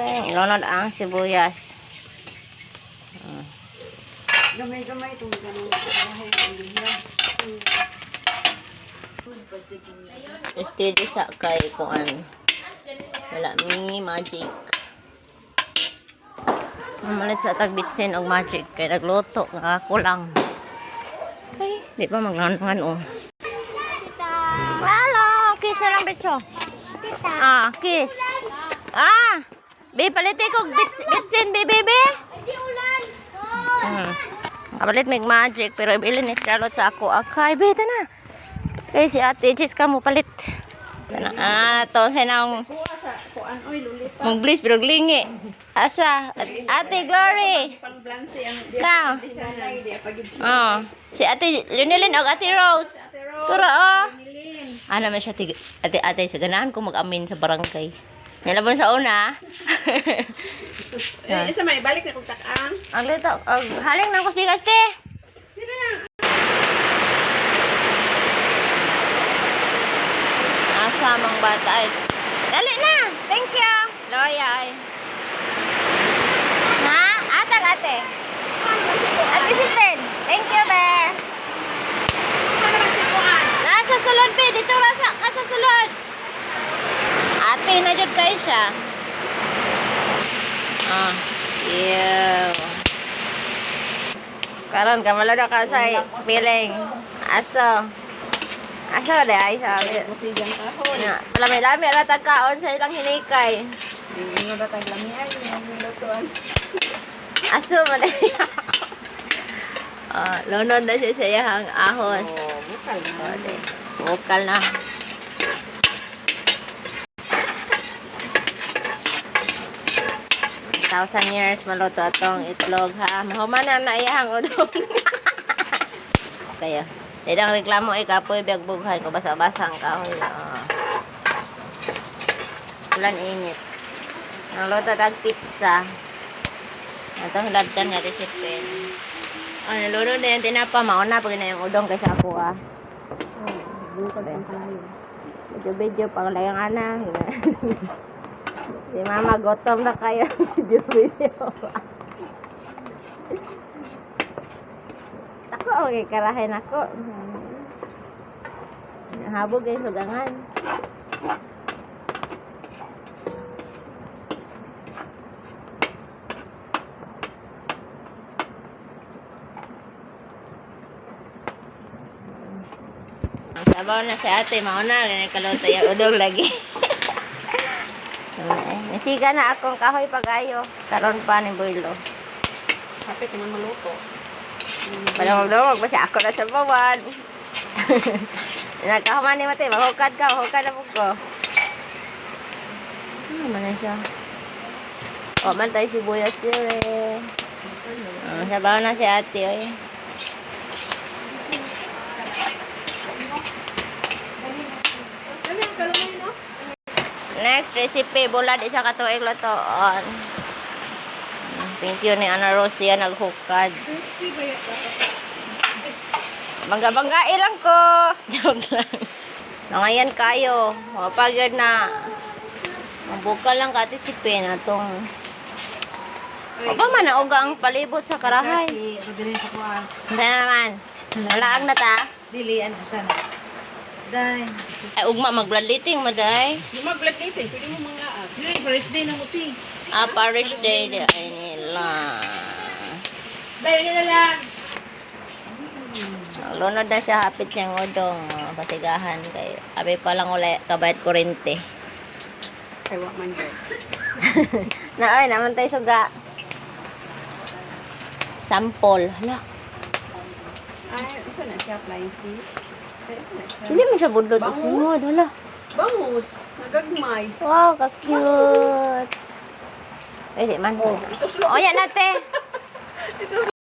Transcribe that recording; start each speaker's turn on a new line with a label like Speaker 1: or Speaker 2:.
Speaker 1: Okay, ilunod ang sibuyas.
Speaker 2: Gamay-gamay itong ganun.
Speaker 1: Steady sa kay kuan. Wala mi magic. Mamalit sa tagbitsin og magic kay nagluto nga ako lang. Ay, di pa maglangan oh. Hello, kiss na lang bitso. Kiss. Paliti ko bitsin, baby.
Speaker 2: Di ulan.
Speaker 1: Kapalit may magic, pero ibilin ni Charlotte sa ako. Akay, beta na. Kaya si Ate Jess ka mo palit. To sa nang mag-bliss, pero glingi. Asa? Ate Glory. Now. Si Ate Lunilin o Ate Rose. Turo, Ano man siya, ate, so ganahan ko mag-amin sa barangay. Nilabon sa una.
Speaker 2: Isa may balik na kung takang.
Speaker 1: Ang lito, haling ng kusbigas, te. Asa mang bata ay. Dali na. Thank you. Loyal. Ha? Atag ate. Ate si Pen. Thank you, Bear. Nasa sulod, Pe. Dito rasa ka sa sulod. Ate na jud kay siya. Karon kamala na ka sa feeling. Aso de ay sabi.
Speaker 2: Musigang kahon.
Speaker 1: Lami-lami ra tagkaon sa ilang hinikay.
Speaker 2: Hindi mo ba taglami ay lutuan.
Speaker 1: Aso man. Lunod na siya sa iyang ahos.
Speaker 2: Bukal na.
Speaker 1: Bukal na. Thousand years maluto atong itlog ha. Mahuman na iyang udong. Kaya. Tidang reklamo ay kapoy biag bughay ko basa-basang kahoy. Ulan init. Ang luto tag pizza. Atong hilabtan nga tisipin. Naluto na yung tinapa. Mauna pag na yung udong kaysa ako Video pang layang ana. Si mama gotom na kayo. Video. Ako, okay, karahin ako. Habog ay sugangan. Sabaw na si ate, mauna rin kaluto yung udog lagi. Nasiga na akong kahoy pagayo. Karon pa ni Boylo.
Speaker 2: Kapit naman maluto.
Speaker 1: Palawag-lawag ba siya? Ako na sa bawan. Nagkahuman ni Mate, mahukad ka, mahukad na po ko. Ano man na siya? Man tayo sibuyas dire. Sabaw na si ate, oy. Next recipe, bulad isa ka tuig lutoon. Thank you ni Ana Rosia naghukad. Bangga-bangga lang ko. Joke lang. Nangayan kayo. Mapagod na. Mabukal lang kati si Pen atong. Apa man nauga ang palibot sa karahay.
Speaker 2: Rodriguez sa kuan.
Speaker 1: Hindi naman. Nalaang na ta.
Speaker 2: Dilian ko sana. Day.
Speaker 1: Ay ugma mag-bloodletting maday.
Speaker 2: Di mag-bloodletting, pwede mo mangaag. Dili first day na muti.
Speaker 1: Parish day di ay nila.
Speaker 2: Day nila lang.
Speaker 1: Lunod na siya hapit siyang udong. Pasigahan kay abi pa lang uli kabayad kurente.
Speaker 2: Kay wa man day.
Speaker 1: Na ay naman tayo suga. Sample. Hala.
Speaker 2: Ay, ito na siya flying fish.
Speaker 1: Hindi mo siya budlot o sinod. Hala.
Speaker 2: Bangus, nagagmay.
Speaker 1: Wow, ka-cute. Pwede man.
Speaker 2: Ito
Speaker 1: O yan natin.